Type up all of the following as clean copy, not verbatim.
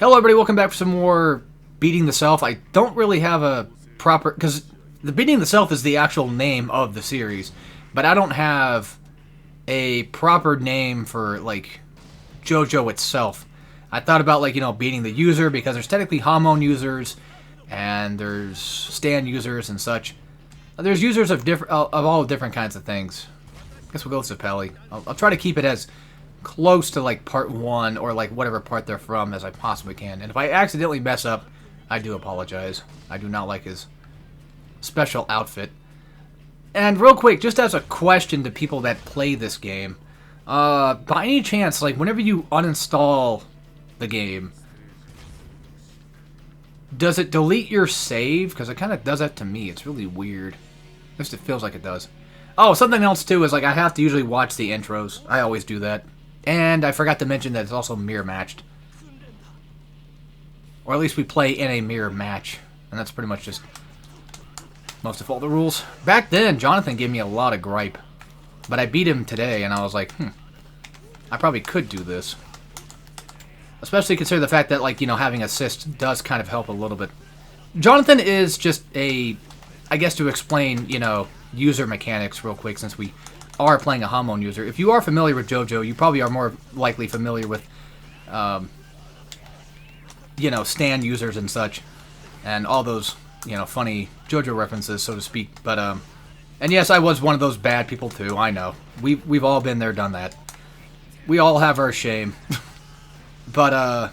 Hello everybody, welcome back for some more Beating the Self. I don't really have a proper... because the Beating the Self is the actual name of the series, but I don't have a proper name for, like, JoJo itself. I thought about, like, beating the user, because there's technically hormone users, and there's stand users and such. There's users of all different kinds of things. I guess we'll go with Zapelli. I'll try to keep it as close to like part 1 or like whatever part they're from as I possibly can. And if I accidentally mess up, I do apologize. I do not like his special outfit. And real quick, just as a question to people that play this game, by any chance, like whenever you uninstall the game, does it delete your save? Because it kind of does that to me. It's really weird. At least it feels like it does. Oh, something else too is like I have to usually watch the intros. I always do that. And I forgot to mention that it's also mirror matched. Or at least we play in a mirror match. And that's pretty much just most of all the rules. Back then, Jonathan gave me a lot of gripe. But I beat him today and I was like, I probably could do this. Especially consider the fact that, like, having assist does kind of help a little bit. Jonathan is just a, I guess to explain, user mechanics real quick, since we are playing a hormone user. If you are familiar with JoJo, you probably are more likely familiar with, stand users and such, and all those, funny JoJo references, so to speak. But, and yes, I was one of those bad people too, I know. We've all been there, done that. We all have our shame. But,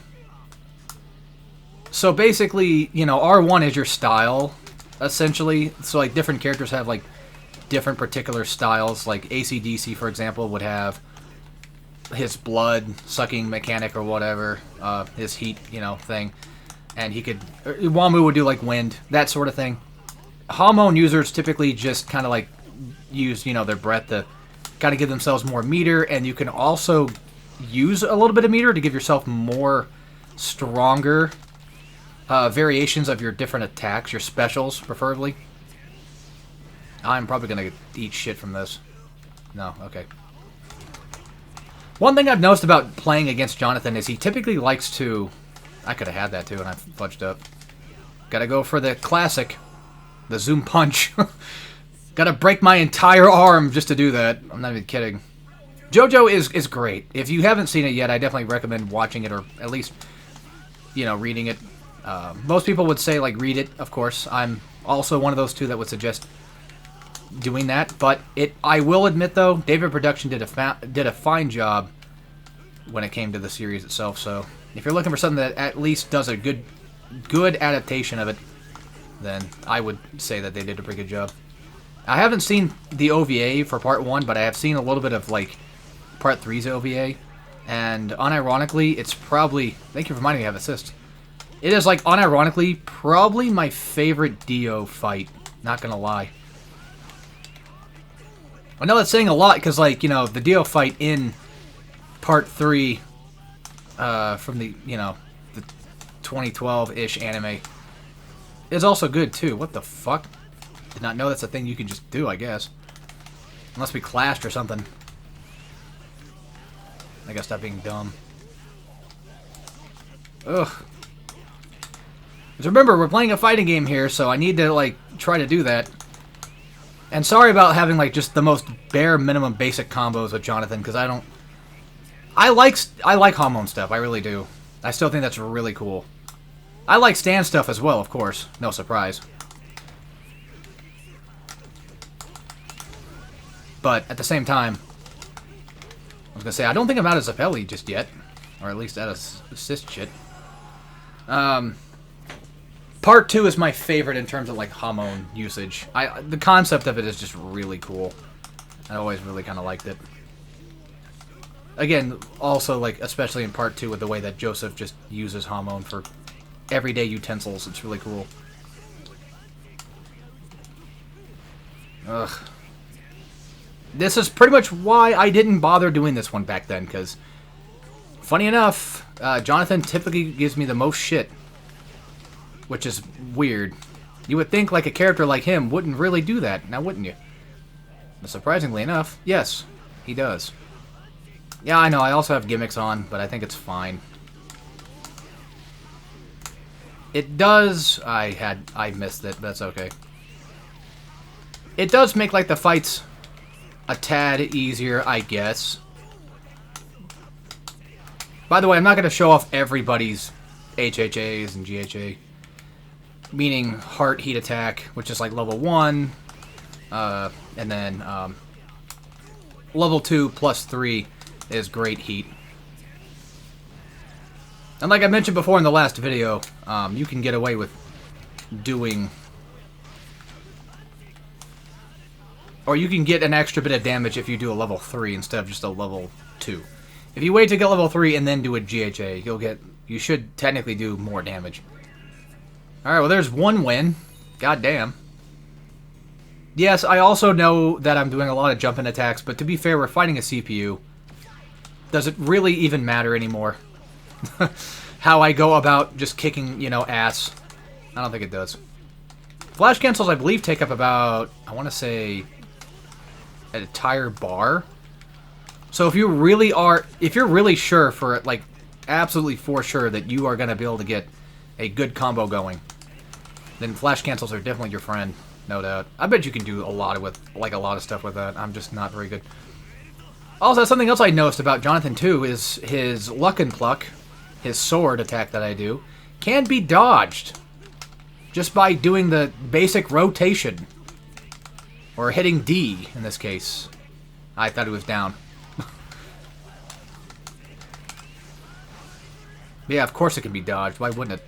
so basically, R1 is your style, essentially. So, like, different characters have, like, different particular styles. Like, AC/DC, for example, would have his blood-sucking mechanic or whatever, his heat, thing. And he could... Wamu would do, like, wind, that sort of thing. Hormone users typically just kind of, like, use, their breath to kind of give themselves more meter, and you can also use a little bit of meter to give yourself more stronger variations of your different attacks, your specials, preferably. I'm probably going to eat shit from this. No, okay. One thing I've noticed about playing against Jonathan is he typically likes to... I could have had that too, and I fudged up. Gotta go for the classic. The zoom punch. Gotta break my entire arm just to do that. I'm not even kidding. JoJo is great. If you haven't seen it yet, I definitely recommend watching it, or at least, reading it. Most people would say, like, read it, of course. I'm also one of those two that would suggest doing that. But I will admit, though, David Production did a fine job when it came to the series itself. So if you're looking for something that at least does a good adaptation of it, then I would say that they did a pretty good job. I haven't seen the OVA for Part 1, but I have seen a little bit of, like, Part 3's OVA. And unironically, it's probably... Thank you for reminding me I have assist. It is, like, unironically, probably my favorite Dio fight. Not gonna lie. I know that's saying a lot, because, like, the Dio fight in Part 3 from the, the 2012-ish anime is also good, too. What the fuck? Did not know that's a thing you can just do, I guess. Unless we clashed or something. I gotta stop being dumb. Ugh. Just remember, we're playing a fighting game here, so I need to, like, try to do that. And sorry about having, like, just the most bare minimum basic combos with Jonathan, because I don't... I like hormone stuff, I really do. I still think that's really cool. I like stand stuff as well, of course. No surprise. But at the same time, I was gonna say, I don't think I'm out of Zapelli just yet. Or at least out of assist shit. Part 2 is my favorite in terms of, like, hormone usage. The concept of it is just really cool. I always really kind of liked it. Again, also, like, especially in Part 2 with the way that Joseph just uses hormone for everyday utensils. It's really cool. Ugh. This is pretty much why I didn't bother doing this one back then, because, funny enough, Jonathan typically gives me the most shit. Which is weird. You would think, like, a character like him wouldn't really do that, now wouldn't you? But surprisingly enough, yes, he does. Yeah, I know, I also have gimmicks on, but I think it's fine. It does... I missed it, but that's okay. It does make, like, the fights a tad easier, I guess. By the way, I'm not going to show off everybody's HHAs and GHA. Meaning Heart Heat Attack, which is like level 1. And then level 2 plus 3 is Great Heat. And like I mentioned before in the last video, you can get away with doing... Or you can get an extra bit of damage if you do a level 3 instead of just a level 2. If you wait to get level 3 and then do a GHA, you should technically do more damage. Alright, well there's one win. God damn. Yes, I also know that I'm doing a lot of jumping attacks, but to be fair, we're fighting a CPU. Does it really even matter anymore? How I go about just kicking, you know, ass. I don't think it does. Flash cancels, I believe, take up about, I want to say, an entire bar. So if you're really sure for, like, absolutely for sure that you are going to be able to get a good combo going, then flash cancels are definitely your friend, no doubt. I bet you can do a lot of stuff with that. I'm just not very good. Also, something else I noticed about Jonathan too is his Luck and Pluck, his sword attack that I do, can be dodged just by doing the basic rotation. Or hitting D, in this case. I thought he was down. Yeah, of course it can be dodged. Why wouldn't it?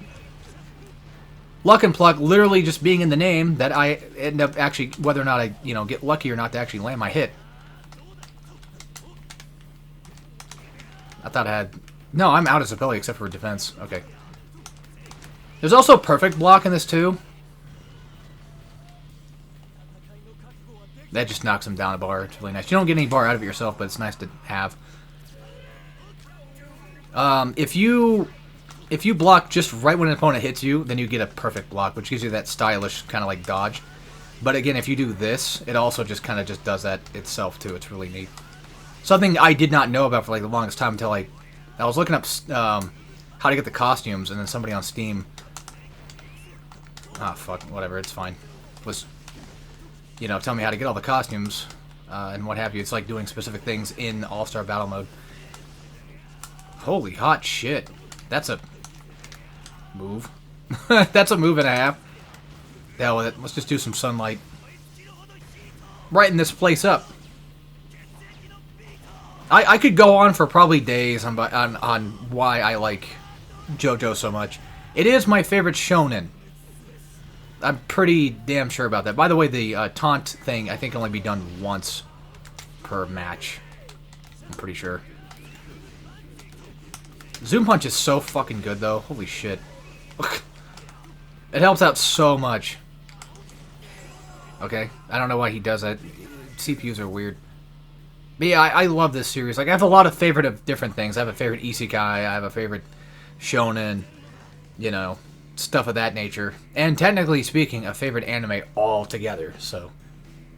Luck and Pluck literally just being in the name that I end up actually, whether or not I, you know, get lucky or not to actually land my hit. I thought I had... No, I'm out of ability except for defense. Okay. There's also perfect block in this too. That just knocks him down a bar. It's really nice. You don't get any bar out of it yourself, but it's nice to have. If you block just right when an opponent hits you, then you get a perfect block, which gives you that stylish kind of like dodge. But again, if you do this, it also just kind of just does that itself too. It's really neat. Something I did not know about for like the longest time until I was looking up how to get the costumes, and then somebody on Steam. Ah, fuck, whatever, it's fine. Was, you know, telling me how to get all the costumes and what have you. It's like doing specific things in All-Star Battle Mode. Holy hot shit. That's a move. That's a move and a half. The hell with it. Let's just do some sunlight. Brighten this place up. I could go on for probably days on why I like JoJo so much. It is my favorite shonen. I'm pretty damn sure about that. By the way, the taunt thing I think can only be done once per match. I'm pretty sure. Zoom Punch is so fucking good, though. Holy shit. It helps out so much. Okay, I don't know why he does that. CPUs are weird. But yeah, I love this series. Like, I have a lot of favorite of different things. I have a favorite isekai. I have a favorite shonen. You know, stuff of that nature. And technically speaking, a favorite anime altogether. So,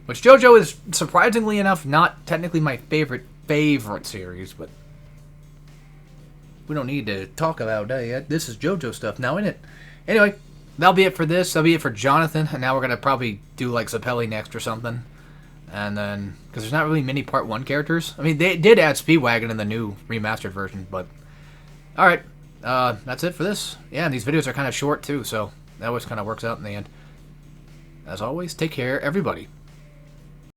which JoJo is surprisingly enough not technically my favorite series, but we don't need to talk about that yet. This is JoJo stuff now, isn't it? Anyway, that'll be it for this. That'll be it for Jonathan. And now we're gonna probably do like Zappelli next or something. And then, because there's not really many Part 1 characters. I mean, they did add Speedwagon in the new remastered version, but... Alright, that's it for this. Yeah, and these videos are kind of short, too, so that always kind of works out in the end. As always, take care, everybody.